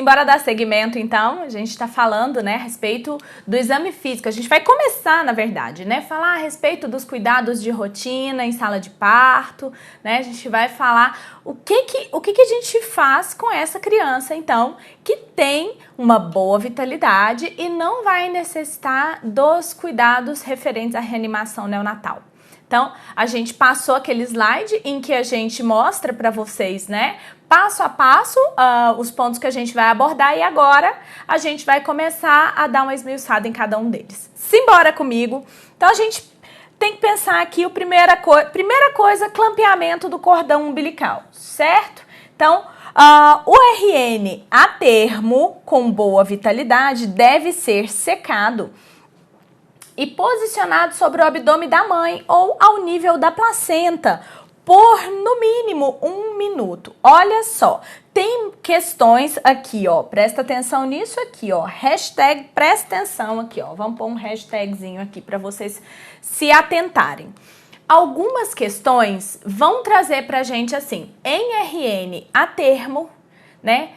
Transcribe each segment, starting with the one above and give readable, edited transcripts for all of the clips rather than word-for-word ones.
Simbora dar seguimento, então. A gente está falando, né, a respeito do exame físico. A gente vai começar, na verdade, né, falar a respeito dos cuidados de rotina em sala de parto, né? A gente vai falar o que a gente faz com essa criança, então, que tem uma boa vitalidade e não vai necessitar dos cuidados referentes à reanimação neonatal. Então, a gente passou aquele slide em que a gente mostra para vocês, né, passo a passo, os pontos que a gente vai abordar, e agora a gente vai começar a dar uma esmiuçada em cada um deles. Simbora comigo! Então, a gente tem que pensar aqui, primeira coisa, clampeamento do cordão umbilical, certo? Então, o RN a termo, com boa vitalidade, deve ser secado e posicionado sobre o abdômen da mãe ou ao nível da placenta por, no mínimo, 1 minuto. Olha só, tem questões aqui, ó, presta atenção nisso aqui, ó, hashtag presta atenção aqui, ó, vamos pôr um hashtagzinho aqui para vocês se atentarem. Algumas questões vão trazer pra gente assim, em RN a termo, né,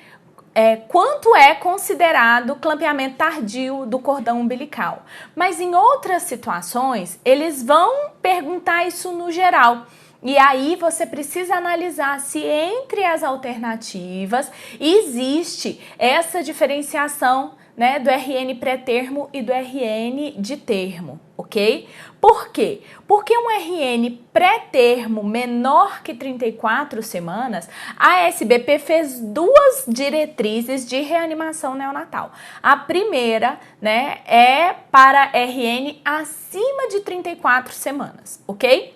quanto é considerado clampeamento tardio do cordão umbilical. Mas em outras situações, eles vão perguntar isso no geral. E aí você precisa analisar se entre as alternativas existe essa diferenciação, né, do RN pré-termo e do RN de termo, ok? Por quê? Porque um RN pré-termo menor que 34 semanas, a SBP fez 2 diretrizes de reanimação neonatal. A primeira, né, é para RN acima de 34 semanas, ok?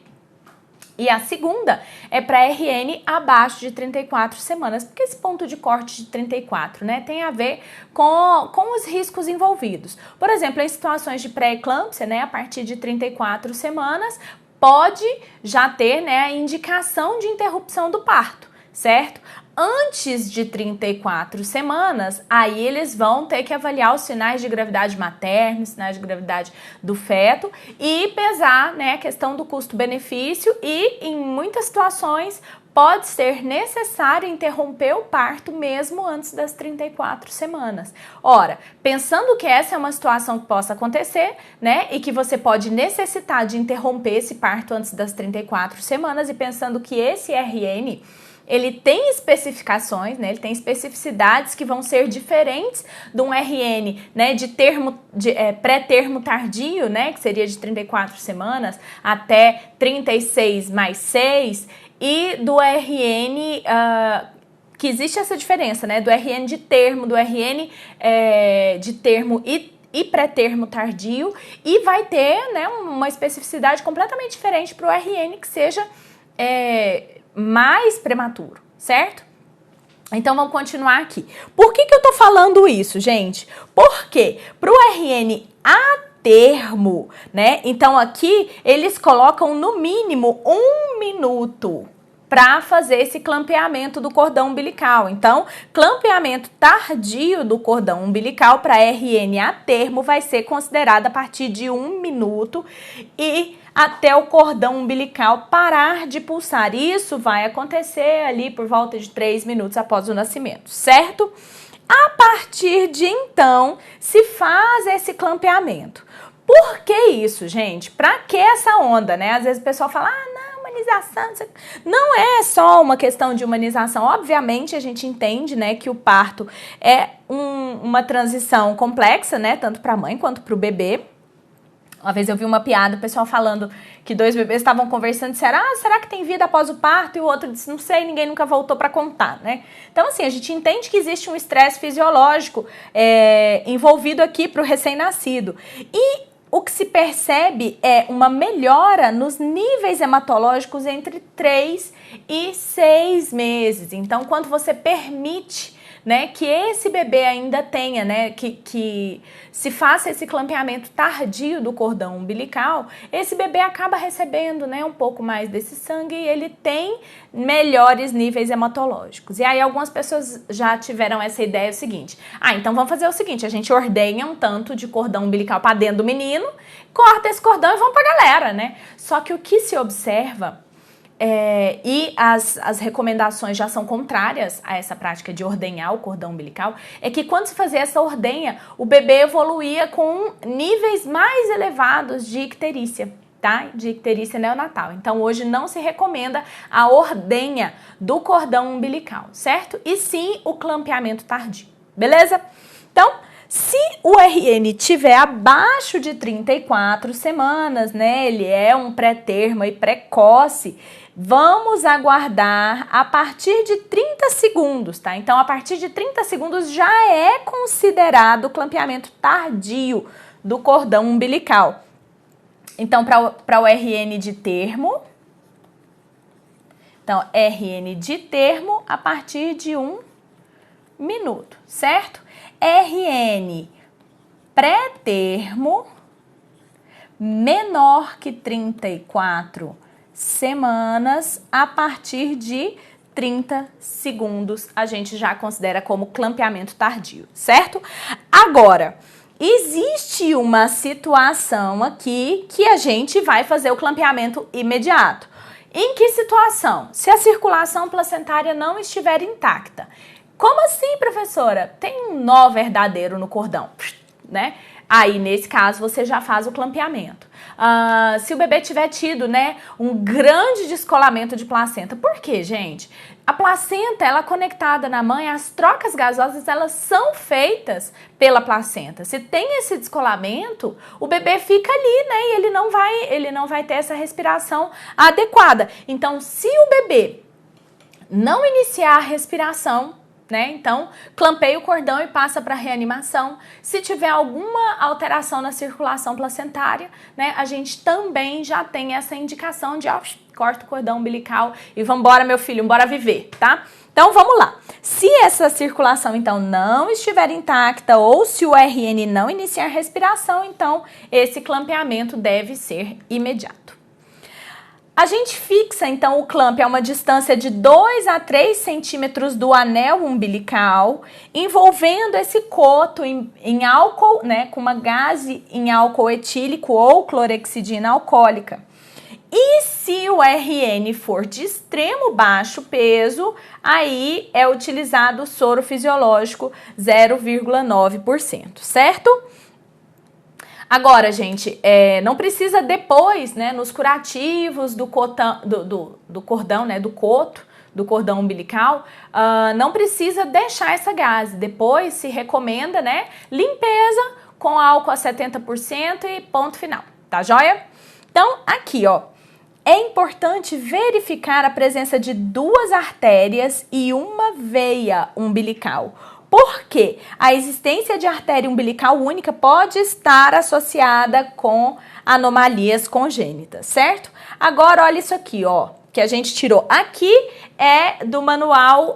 E a segunda é para RN abaixo de 34 semanas, porque esse ponto de corte de 34, né, tem a ver com os riscos envolvidos. Por exemplo, em situações de pré-eclâmpsia, né, a partir de 34 semanas, pode já ter, né, a indicação de interrupção do parto, certo? Antes de 34 semanas, aí eles vão ter que avaliar os sinais de gravidade materna, sinais de gravidade do feto e pesar, né, a questão do custo-benefício, e em muitas situações pode ser necessário interromper o parto mesmo antes das 34 semanas. Ora, pensando que essa é uma situação que possa acontecer, né, e que você pode necessitar de interromper esse parto antes das 34 semanas, e pensando que esse RN ele tem especificações, né? Ele tem especificidades que vão ser diferentes de um RN, né, de pré-termo tardio, né, que seria de 34 semanas até 36 mais 6, e do RN, que existe essa diferença, né, do RN de termo, do RN de termo e pré-termo tardio, e vai ter, né, uma especificidade completamente diferente para o RN que seja mais prematuro, certo? Então vamos continuar aqui. Por que eu tô falando isso, gente? Porque pro RN a termo, né? Então aqui eles colocam no mínimo 1 minuto para fazer esse clampeamento do cordão umbilical. Então, clampeamento tardio do cordão umbilical para RN a termo vai ser considerado a partir de 1 minuto e até o cordão umbilical parar de pulsar. Isso vai acontecer ali por volta de 3 minutos após o nascimento, certo? A partir de então, se faz esse clampeamento. Por que isso, gente? Pra que essa onda, né? Às vezes o pessoal fala, não, humanização. Não é só uma questão de humanização. Obviamente, a gente entende, né, que o parto é uma transição complexa, né, tanto para a mãe quanto para o bebê. Uma vez eu vi uma piada, o pessoal falando que 2 bebês estavam conversando e disseram, será que tem vida após o parto? E o outro disse, não sei, ninguém nunca voltou para contar, né? Então, assim, a gente entende que existe um estresse fisiológico envolvido aqui para o recém-nascido. E o que se percebe é uma melhora nos níveis hematológicos entre 3 e 6 meses. Então, quando você permite, né, que esse bebê ainda tenha, né, que se faça esse clampeamento tardio do cordão umbilical, esse bebê acaba recebendo, né, um pouco mais desse sangue e ele tem melhores níveis hematológicos. E aí algumas pessoas já tiveram essa ideia, o seguinte, então vamos fazer o seguinte, a gente ordenha um tanto de cordão umbilical para dentro do menino, corta esse cordão e vamos pra galera, né? Só que o que se observa e as recomendações já são contrárias a essa prática de ordenhar o cordão umbilical, é que quando se fazia essa ordenha, o bebê evoluía com níveis mais elevados de icterícia, tá? De icterícia neonatal. Então, hoje não se recomenda a ordenha do cordão umbilical, certo? E sim o clampeamento tardio, beleza? Então, se o RN tiver abaixo de 34 semanas, né, ele é um pré-termo e precoce, vamos aguardar a partir de 30 segundos, tá? Então, a partir de 30 segundos já é considerado clampeamento tardio do cordão umbilical. Então, para o RN de termo, então, RN de termo a partir de 1 minuto, certo? RN pré-termo menor que 34 semanas a partir de 30 segundos a gente já considera como clampeamento tardio, certo? Agora, existe uma situação aqui que a gente vai fazer o clampeamento imediato. Em que situação? Se a circulação placentária não estiver intacta. Como assim, professora? Tem um nó verdadeiro no cordão, né? Aí, nesse caso, você já faz o clampeamento. Se o bebê tiver tido, né, um grande descolamento de placenta. Por quê, gente? A placenta, ela conectada na mãe, as trocas gasosas, elas são feitas pela placenta. Se tem esse descolamento, o bebê fica ali, né, e ele não vai ter essa respiração adequada. Então, se o bebê não iniciar a respiração, né? Então, clampeia o cordão e passa para reanimação. Se tiver alguma alteração na circulação placentária, né, a gente também já tem essa indicação de corta o cordão umbilical e vambora, meu filho, bora viver, tá? Então, vamos lá. Se essa circulação, então, não estiver intacta ou se o RN não iniciar respiração, então, esse clampeamento deve ser imediato. A gente fixa, então, o clamp a uma distância de 2 a 3 centímetros do anel umbilical, envolvendo esse coto em álcool, né, com uma gase em álcool etílico ou clorexidina alcoólica. E se o RN for de extremo baixo peso, aí é utilizado o soro fisiológico 0,9%, certo? Agora, gente, não precisa depois, né, nos curativos do cordão, né, do coto, do cordão umbilical, não precisa deixar essa gase. Depois se recomenda, né, limpeza com álcool a 70% e ponto final, tá joia? Então, aqui, ó, é importante verificar a presença de 2 artérias e uma veia umbilical. Porque a existência de artéria umbilical única pode estar associada com anomalias congênitas, certo? Agora, olha isso aqui, ó, que a gente tirou. Aqui é do manual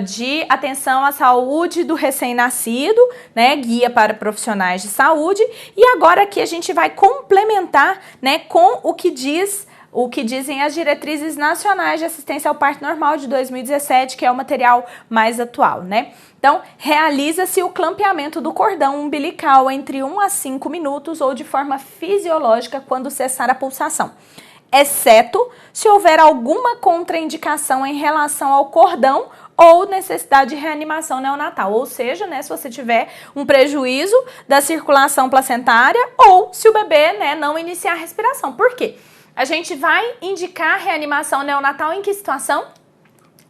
de atenção à saúde do recém-nascido, né, guia para profissionais de saúde. E agora aqui a gente vai complementar, né, com o que dizem as diretrizes nacionais de assistência ao parto normal de 2017, que é o material mais atual, né? Então, realiza-se o clampeamento do cordão umbilical entre 1 a 5 minutos ou de forma fisiológica quando cessar a pulsação, exceto se houver alguma contraindicação em relação ao cordão ou necessidade de reanimação neonatal, ou seja, né, se você tiver um prejuízo da circulação placentária ou se o bebê, né, não iniciar a respiração. Por quê? A gente vai indicar reanimação neonatal em que situação?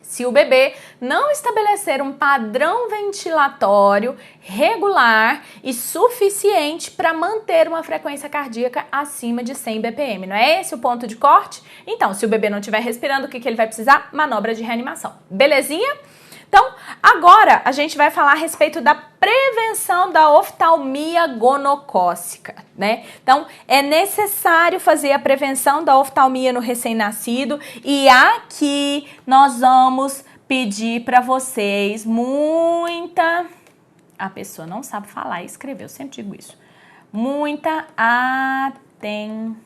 Se o bebê não estabelecer um padrão ventilatório regular e suficiente para manter uma frequência cardíaca acima de 100 BPM. Não é esse o ponto de corte? Então, se o bebê não estiver respirando, o que ele vai precisar? Manobra de reanimação. Belezinha? Então, agora a gente vai falar a respeito da prevenção da oftalmia gonocócica, né? Então, é necessário fazer a prevenção da oftalmia no recém-nascido e aqui nós vamos pedir para vocês muita... A pessoa não sabe falar e escrever, eu sempre digo isso. Muita atenção.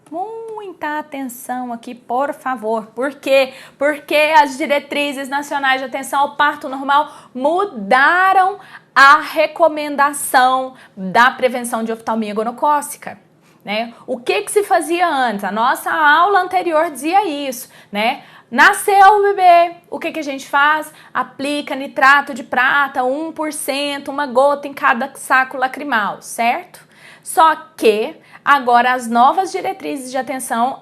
Muita atenção aqui, por favor. Por quê? Porque as diretrizes nacionais de atenção ao parto normal mudaram a recomendação da prevenção de oftalmia gonocócica, né? O que se fazia antes? A nossa aula anterior dizia isso, né? Nasceu o bebê, o que a gente faz? Aplica nitrato de prata, 1%, uma gota em cada saco lacrimal, certo? Só que agora as novas diretrizes de atenção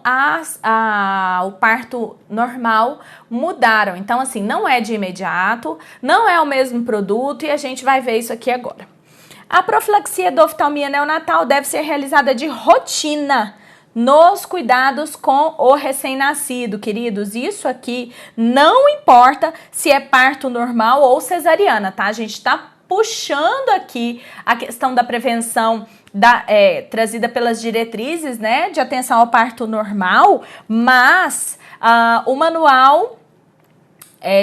ao parto normal mudaram. Então, assim, não é de imediato, não é o mesmo produto e a gente vai ver isso aqui agora. A profilaxia da oftalmia neonatal deve ser realizada de rotina nos cuidados com o recém-nascido, queridos. Isso aqui não importa se é parto normal ou cesariana, tá? A gente tá puxando aqui a questão da prevenção trazida pelas diretrizes, né, de atenção ao parto normal, mas o manual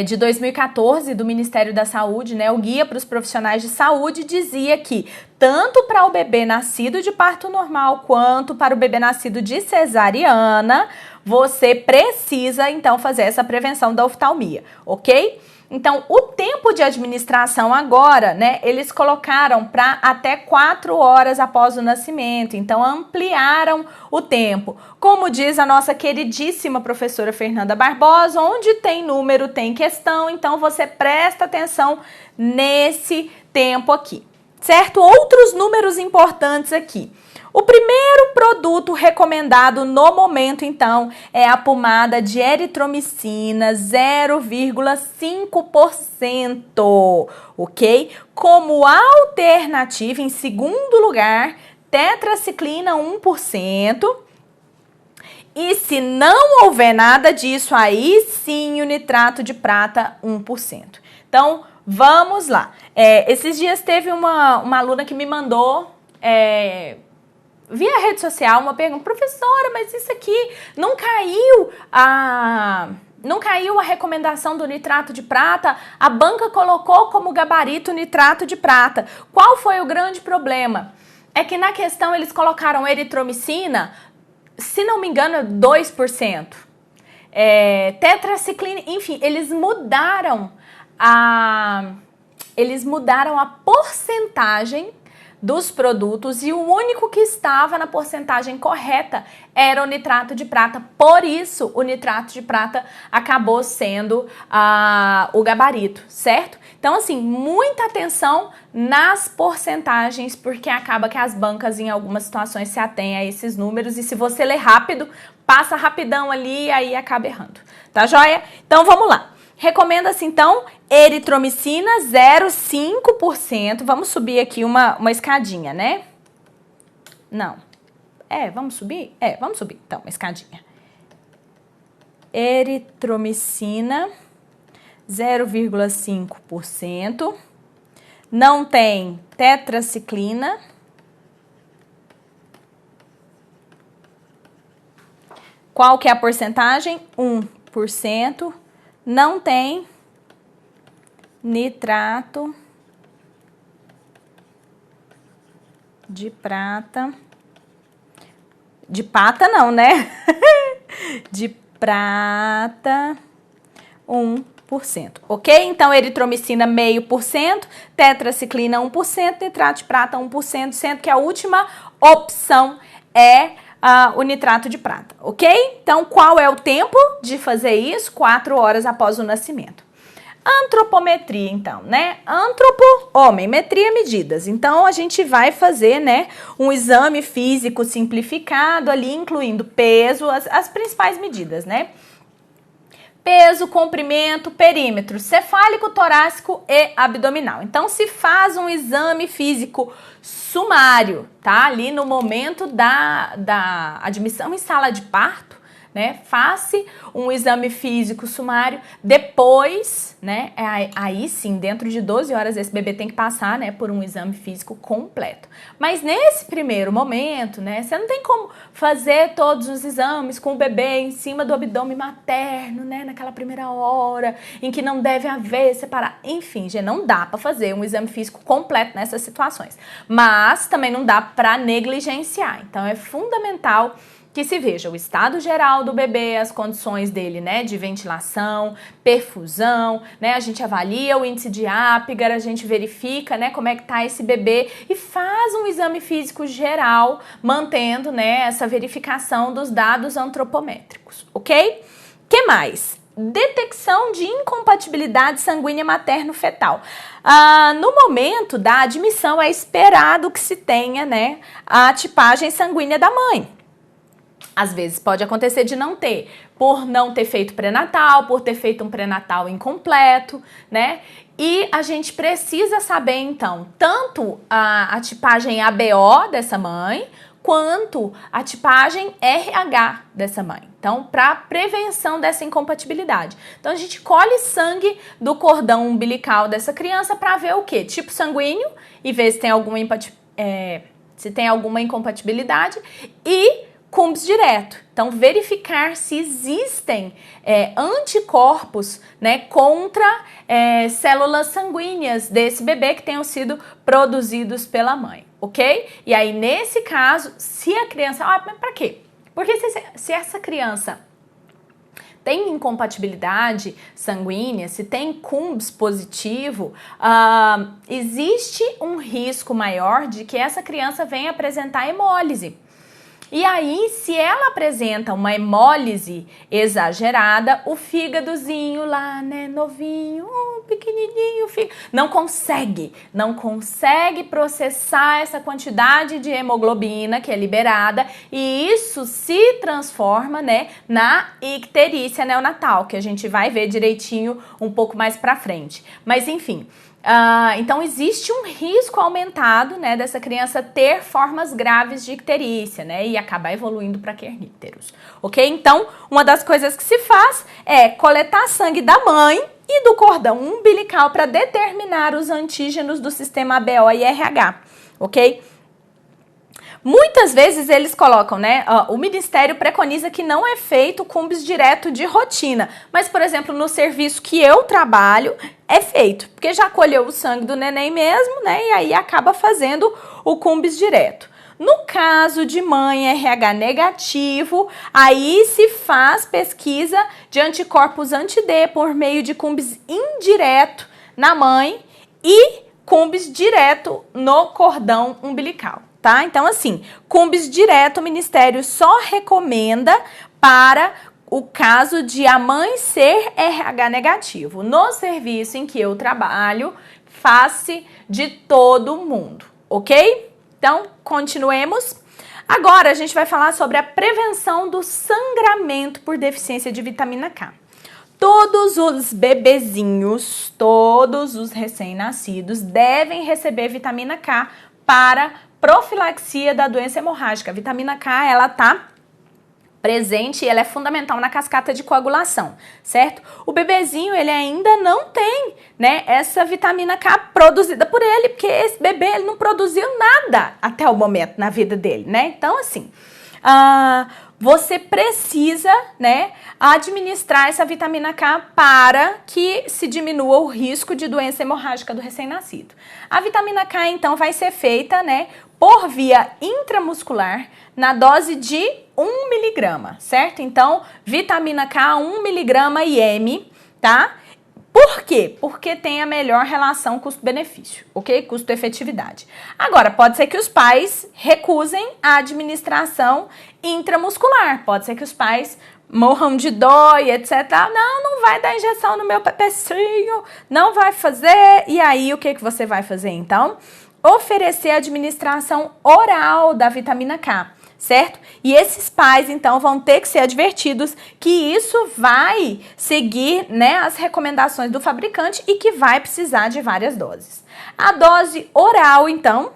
de 2014 do Ministério da Saúde, né, o guia para os profissionais de saúde, dizia que tanto para o bebê nascido de parto normal quanto para o bebê nascido de cesariana, você precisa então fazer essa prevenção da oftalmia, ok? Então, o tempo de administração agora, né, eles colocaram para até 4 horas após o nascimento. Então, ampliaram o tempo. Como diz a nossa queridíssima professora Fernanda Barbosa, onde tem número, tem questão. Então, você presta atenção nesse tempo aqui, certo? Outros números importantes aqui. O primeiro produto recomendado no momento, então, é a pomada de eritromicina 0,5%, ok? Como alternativa, em segundo lugar, tetraciclina 1%. E se não houver nada disso, aí sim o nitrato de prata 1%. Então, vamos lá. Esses dias teve uma aluna que me mandou via rede social uma pergunta: professora, mas isso aqui não caiu a recomendação do nitrato de prata? A banca colocou como gabarito nitrato de prata. Qual foi o grande problema? É que na questão eles colocaram eritromicina, se não me engano, 2%. Tetraciclina, enfim, eles mudaram a porcentagem dos produtos e o único que estava na porcentagem correta era o nitrato de prata. Por isso, o nitrato de prata acabou sendo o gabarito, certo? Então, assim, muita atenção nas porcentagens, porque acaba que as bancas, em algumas situações, se atêm a esses números e se você ler rápido, passa rapidão ali e aí acaba errando. Tá joia? Então, vamos lá. Recomenda-se, então, eritromicina 0,5%. Vamos subir aqui uma escadinha, né? Não. Vamos subir? Vamos subir, então, uma escadinha. Eritromicina 0,5%. Não tem tetraciclina. Qual que é a porcentagem? 1%. Não tem nitrato de prata. De pata não, né? De prata 1%, ok? Então, eritromicina 0,5%, tetraciclina 1%, nitrato de prata 1%, sendo que a última opção é o nitrato de prata, ok? Então, qual é o tempo de fazer isso? 4 horas após o nascimento. Antropometria, então, né? Homem, metria, medidas. Então, a gente vai fazer, né, um exame físico simplificado ali, incluindo peso, as principais medidas, né? Peso, comprimento, perímetro cefálico, torácico e abdominal. Então, se faz um exame físico sumário, tá? Ali no momento da admissão em sala de parto, né? Faça um exame físico sumário. Depois, né? Aí sim, dentro de 12 horas, esse bebê tem que passar, né, por um exame físico completo. Mas nesse primeiro momento, né? Você não tem como fazer todos os exames com o bebê em cima do abdômen materno, né? Naquela primeira hora em que não deve haver separar. Enfim, já não dá para fazer um exame físico completo nessas situações. Mas também não dá para negligenciar. Então, é fundamental que se veja o estado geral do bebê, as condições dele, né, de ventilação, perfusão, né, a gente avalia o índice de Apgar, a gente verifica, né, como é que tá esse bebê e faz um exame físico geral, mantendo, né, essa verificação dos dados antropométricos, ok? Que mais? Detecção de incompatibilidade sanguínea materno-fetal. No momento da admissão é esperado que se tenha, né, a tipagem sanguínea da mãe. Às vezes pode acontecer de não ter, por não ter feito pré-natal, por ter feito um pré-natal incompleto, né? E a gente precisa saber, então, tanto a tipagem ABO dessa mãe, quanto a tipagem RH dessa mãe. Então, para prevenção dessa incompatibilidade. Então, a gente colhe sangue do cordão umbilical dessa criança para ver o quê? Tipo sanguíneo e ver se tem alguma incompatibilidade e CUMBS direto. Então, verificar se existem anticorpos, né, contra células sanguíneas desse bebê que tenham sido produzidos pela mãe, ok? E aí, nesse caso, se a criança... mas pra quê? Porque se essa criança tem incompatibilidade sanguínea, se tem CUMBS positivo, existe um risco maior de que essa criança venha apresentar hemólise. E aí, se ela apresenta uma hemólise exagerada, o fígadozinho lá, né, novinho, pequenininho, não consegue processar essa quantidade de hemoglobina que é liberada e isso se transforma, né, na icterícia neonatal, que a gente vai ver direitinho um pouco mais pra frente. Mas enfim... então existe um risco aumentado, né, dessa criança ter formas graves de icterícia, né, e acabar evoluindo para kernípteros, ok? Então, uma das coisas que se faz é coletar sangue da mãe e do cordão umbilical para determinar os antígenos do sistema ABO e RH, ok? Muitas vezes eles colocam, né, o Ministério preconiza que não é feito CUMBS direto de rotina, mas, por exemplo, no serviço que eu trabalho, é feito, porque já colheu o sangue do neném mesmo, né, e aí acaba fazendo o CUMBS direto. No caso de mãe RH negativo, aí se faz pesquisa de anticorpos anti-D por meio de CUMBS indireto na mãe e CUMBS direto no cordão umbilical. Tá? Então, assim, CUMBS direto, o Ministério só recomenda para o caso de a mãe ser RH negativo. No serviço em que eu trabalho, faz-se de todo mundo, ok? Então, continuemos. Agora, a gente vai falar sobre a prevenção do sangramento por deficiência de vitamina K. Todos os bebezinhos, todos os recém-nascidos devem receber vitamina K para profilaxia da doença hemorrágica. A vitamina K, ela tá presente e ela é fundamental na cascata de coagulação, certo? O bebezinho, ele ainda não tem, né, essa vitamina K produzida por ele, porque esse bebê, ele não produziu nada até o momento na vida dele, né? Então, assim, você precisa, né, administrar essa vitamina K para que se diminua o risco de doença hemorrágica do recém-nascido. A vitamina K, então, vai ser feita, né, por via intramuscular na dose de 1 miligrama, certo? Então, vitamina K 1 miligrama IM, tá? Por quê? Porque tem a melhor relação custo-benefício, ok? Custo-efetividade. Agora, pode ser que os pais recusem a administração intramuscular. Pode ser que os pais morram de dó e etc. Não vai dar injeção no meu bebecinho, não vai fazer. E aí, o que você vai fazer, então? Oferecer a administração oral da vitamina K, certo? E esses pais, então, vão ter que ser advertidos que isso vai seguir, né, as recomendações do fabricante e que vai precisar de várias doses. A dose oral, então,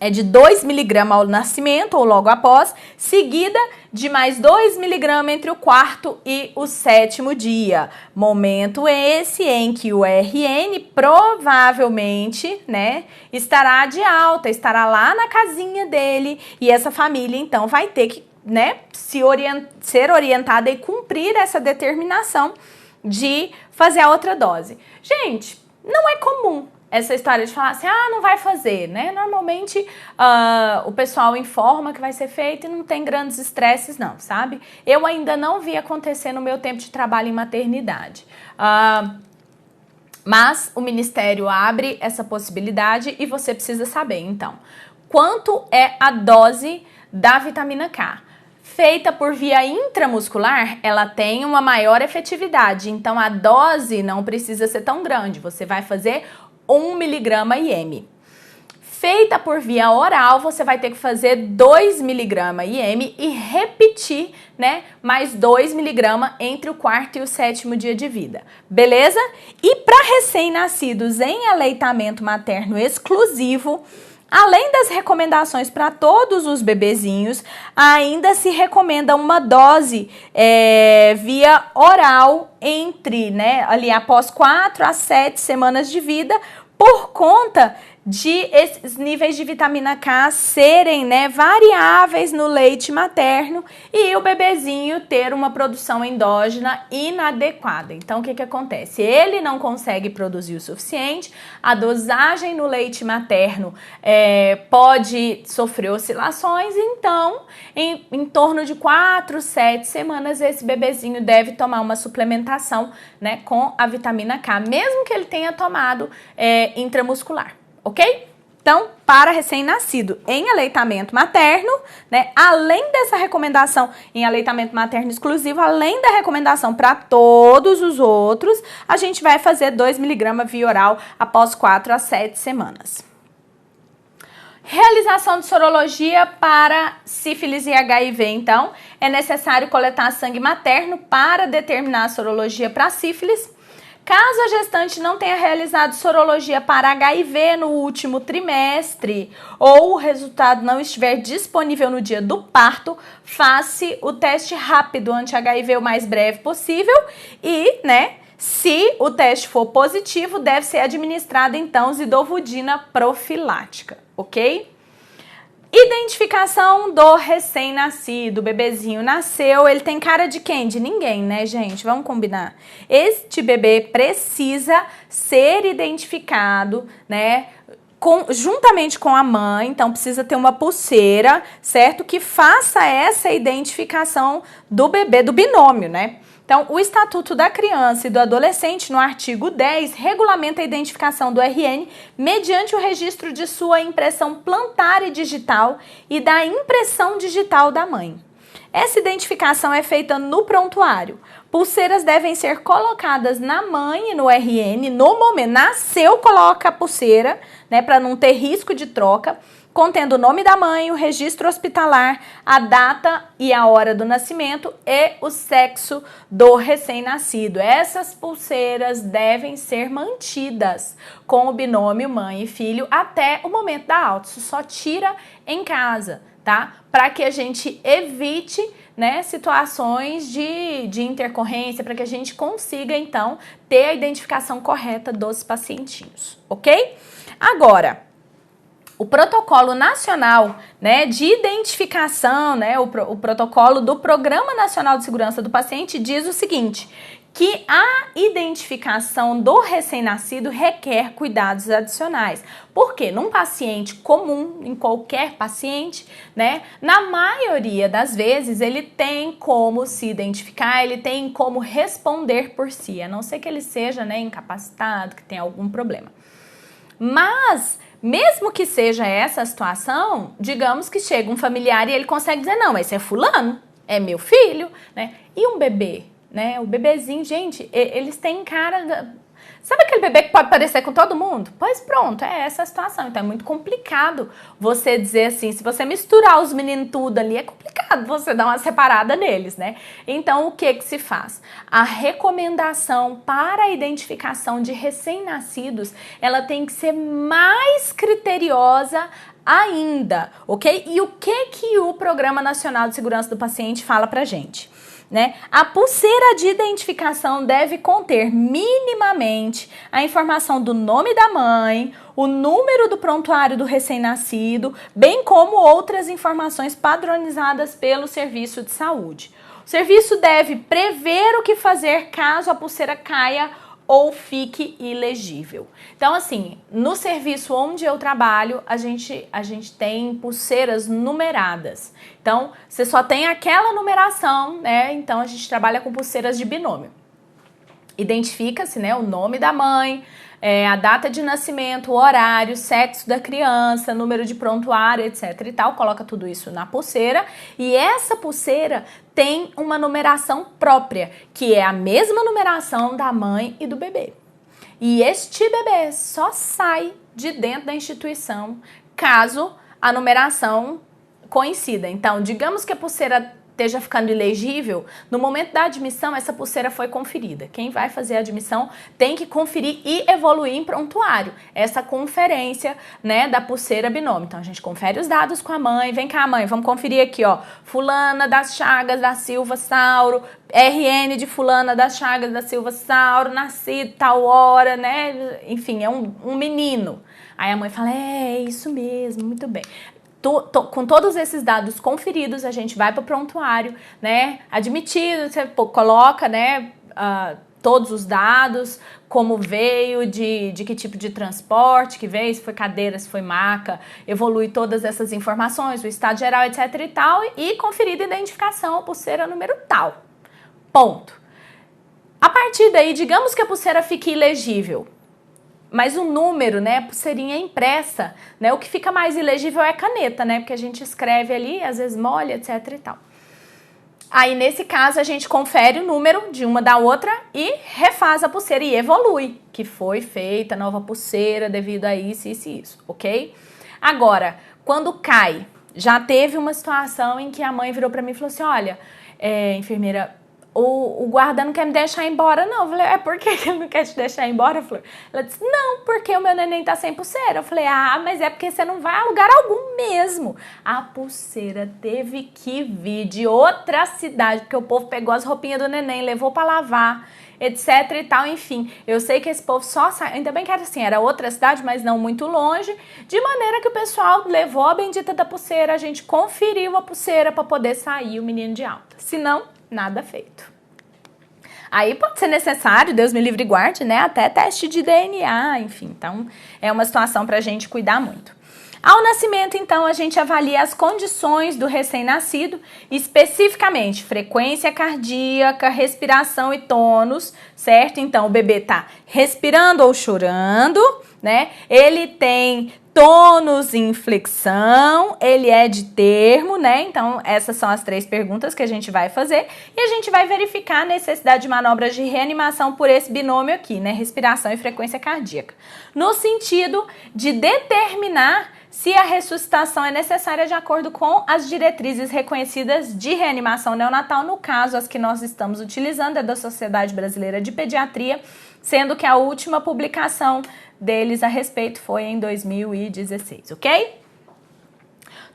é de 2 miligramas ao nascimento ou logo após, seguida de mais 2 miligramas entre o 4º e o 7º dia. Momento esse em que o RN provavelmente, né, estará de alta, estará lá na casinha dele e essa família, então, vai ter que, né, ser orientada e cumprir essa determinação de fazer a outra dose. Gente, não é comum, essa história de falar assim, não vai fazer, né? Normalmente o pessoal informa que vai ser feito e não tem grandes estresses não, sabe? Eu ainda não vi acontecer no meu tempo de trabalho em maternidade. Mas o Ministério abre essa possibilidade e você precisa saber, então, quanto é a dose da vitamina K. Feita por via intramuscular, ela tem uma maior efetividade, então a dose não precisa ser tão grande, você vai fazer 1 mg/m. Feita por via oral, você vai ter que fazer 2 mg/m e repetir, né, mais 2 mg entre o 4º e o 7º dia de vida, beleza? E para recém-nascidos em aleitamento materno exclusivo, além das recomendações para todos os bebezinhos, ainda se recomenda uma dose via oral entre, né, ali após 4 a 7 semanas de vida, por conta de esses níveis de vitamina K serem, né, variáveis no leite materno e o bebezinho ter uma produção endógena inadequada. Então, o que acontece? Ele não consegue produzir o suficiente, a dosagem no leite materno pode sofrer oscilações, então, em torno de 4, 7 semanas, esse bebezinho deve tomar uma suplementação, né, com a vitamina K, mesmo que ele tenha tomado intramuscular. Ok? Então, para recém-nascido em aleitamento materno, né, além dessa recomendação em aleitamento materno exclusivo, além da recomendação para todos os outros, a gente vai fazer 2 mg via oral após 4 a 7 semanas. Realização de sorologia para sífilis e HIV, então, é necessário coletar sangue materno para determinar a sorologia para sífilis. Caso a gestante não tenha realizado sorologia para HIV no último trimestre ou o resultado não estiver disponível no dia do parto, faça o teste rápido anti-HIV o mais breve possível e, né, se o teste for positivo, deve ser administrada então zidovudina profilática, ok? Identificação do recém-nascido, o bebezinho nasceu, ele tem cara de quem? De ninguém, né, gente? Vamos combinar. Este bebê precisa ser identificado, né, juntamente com a mãe, então precisa ter uma pulseira, certo? Que faça essa identificação do bebê, do binômio, né? Então, o Estatuto da Criança e do Adolescente, no artigo 10, regulamenta a identificação do RN mediante o registro de sua impressão plantar e digital e da impressão digital da mãe. Essa identificação é feita no prontuário. Pulseiras devem ser colocadas na mãe e no RN no momento. Nasceu, coloca a pulseira, né, para não ter risco de troca, contendo o nome da mãe, o registro hospitalar, a data e a hora do nascimento e o sexo do recém-nascido. Essas pulseiras devem ser mantidas com o binômio mãe e filho até o momento da alta. Isso só tira em casa, tá? Para que a gente evite, né, situações de intercorrência, para que a gente consiga, então, ter a identificação correta dos pacientinhos, ok? Agora, o protocolo nacional, né, de identificação, né, o protocolo do Programa Nacional de Segurança do Paciente diz o seguinte, que a identificação do recém-nascido requer cuidados adicionais. Por quê? Num paciente comum, em qualquer paciente, né, na maioria das vezes ele tem como se identificar, ele tem como responder por si, a não ser que ele seja, né, incapacitado, que tenha algum problema. Mas mesmo que seja essa a situação, digamos que chega um familiar e ele consegue dizer, não, esse é fulano, é meu filho, né? E um bebê, né? O bebezinho, gente, eles têm cara... Sabe aquele bebê que pode parecer com todo mundo? Pois pronto, é essa a situação. Então é muito complicado você dizer assim, se você misturar os meninos tudo ali, é complicado você dar uma separada neles, né? Então o que se faz? A recomendação para a identificação de recém-nascidos, ela tem que ser mais criteriosa ainda, ok? E o que o Programa Nacional de Segurança do Paciente fala pra gente? Né? A pulseira de identificação deve conter minimamente a informação do nome da mãe, o número do prontuário do recém-nascido, bem como outras informações padronizadas pelo serviço de saúde. O serviço deve prever o que fazer caso a pulseira caia ou fique ilegível. Então, assim, no serviço onde eu trabalho, a gente tem pulseiras numeradas. Então, você só tem aquela numeração, né? Então, a gente trabalha com pulseiras de binômio. Identifica-se, né, o nome da mãe, a data de nascimento, o horário, sexo da criança, número de prontuário, etc e tal. Coloca tudo isso na pulseira e essa pulseira tem uma numeração própria, que é a mesma numeração da mãe e do bebê. E este bebê só sai de dentro da instituição caso a numeração coincida. Então, digamos que a pulseira esteja ficando ilegível, no momento da admissão, essa pulseira foi conferida. Quem vai fazer a admissão tem que conferir e evoluir em prontuário essa conferência, né, da pulseira binômio. Então, a gente confere os dados com a mãe. Vem cá, mãe, vamos conferir aqui, ó. Fulana das Chagas da Silva Sauro, RN de Fulana das Chagas da Silva Sauro, nascido tal hora, né? Enfim, é um menino. Aí a mãe fala, é isso mesmo, muito bem. Com todos esses dados conferidos, a gente vai para o prontuário, né? Admitido, você coloca, né, todos os dados, como veio, de que tipo de transporte que veio, se foi cadeira, se foi maca, evolui todas essas informações, o estado geral, etc e tal, e conferida a identificação, pulseira número tal. Ponto. A partir daí, digamos que a pulseira fique ilegível. Mas o número, né, a pulseirinha impressa, né, o que fica mais ilegível é a caneta, né, porque a gente escreve ali, às vezes molha, etc e tal. Aí, nesse caso, a gente confere o número de uma da outra e refaz a pulseira e evolui, que foi feita nova pulseira devido a isso, isso e isso, ok? Agora, quando cai, já teve uma situação em que a mãe virou pra mim e falou assim, olha, enfermeira, o guarda não quer me deixar embora, não. Eu falei, por que ele não quer te deixar embora? Ela disse, não, porque o meu neném tá sem pulseira. Eu falei, mas é porque você não vai a lugar algum mesmo. A pulseira teve que vir de outra cidade, porque o povo pegou as roupinhas do neném, levou pra lavar, etc e tal, enfim. Eu sei que esse povo só sai, ainda bem que era assim, era outra cidade, mas não muito longe, de maneira que o pessoal levou a bendita da pulseira, a gente conferiu a pulseira pra poder sair o menino de alta. Se não, nada feito. Aí pode ser necessário, Deus me livre e guarde, né? Até teste de DNA, enfim. Então, é uma situação para a gente cuidar muito. Ao nascimento, então, a gente avalia as condições do recém-nascido, especificamente frequência cardíaca, respiração e tônus, certo? Então, o bebê tá respirando ou chorando, né? Ele tem tônus em flexão, ele é de termo, né? Então, essas são as 3 perguntas que a gente vai fazer e a gente vai verificar a necessidade de manobras de reanimação por esse binômio aqui, né? Respiração e frequência cardíaca. No sentido de determinar se a ressuscitação é necessária de acordo com as diretrizes reconhecidas de reanimação neonatal, no caso, as que nós estamos utilizando é da Sociedade Brasileira de Pediatria, sendo que a última publicação deles a respeito foi em 2016, ok?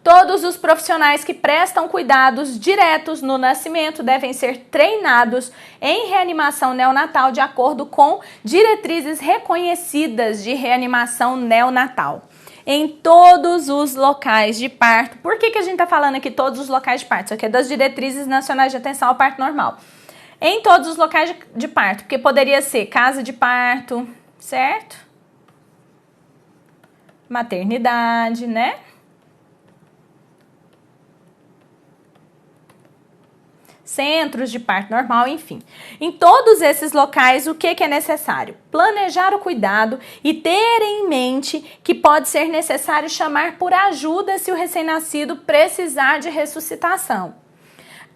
Todos os profissionais que prestam cuidados diretos no nascimento devem ser treinados em reanimação neonatal de acordo com diretrizes reconhecidas de reanimação neonatal. Em todos os locais de parto. Por que a gente está falando aqui todos os locais de parto? Isso aqui é das diretrizes nacionais de atenção ao parto normal. Em todos os locais de parto, porque poderia ser casa de parto, certo? Maternidade, né? Centros de parto normal, enfim. Em todos esses locais, o que é necessário? Planejar o cuidado e ter em mente que pode ser necessário chamar por ajuda se o recém-nascido precisar de ressuscitação.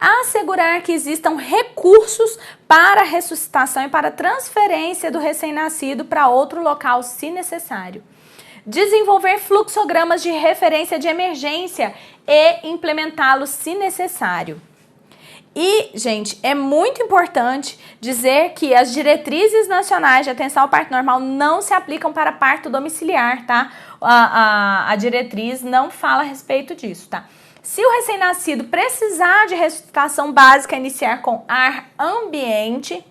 Assegurar que existam recursos para a ressuscitação e para a transferência do recém-nascido para outro local, se necessário. Desenvolver fluxogramas de referência de emergência e implementá-los, se necessário. E, gente, é muito importante dizer que as diretrizes nacionais de atenção ao parto normal não se aplicam para parto domiciliar, tá? A diretriz não fala a respeito disso, tá? Se o recém-nascido precisar de ressuscitação básica, iniciar com ar ambiente,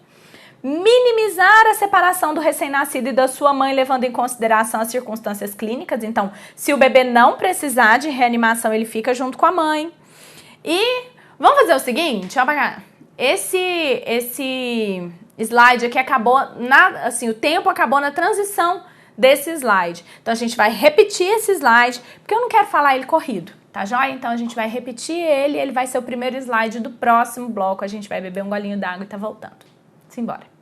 minimizar a separação do recém-nascido e da sua mãe, levando em consideração as circunstâncias clínicas. Então, se o bebê não precisar de reanimação, ele fica junto com a mãe. E vamos fazer o seguinte, ó, esse slide aqui acabou, assim, o tempo acabou na transição desse slide. Então, a gente vai repetir esse slide, porque eu não quero falar ele corrido, tá joia? Então, a gente vai repetir ele vai ser o primeiro slide do próximo bloco. A gente vai beber um golinho d'água e tá voltando. Simbora.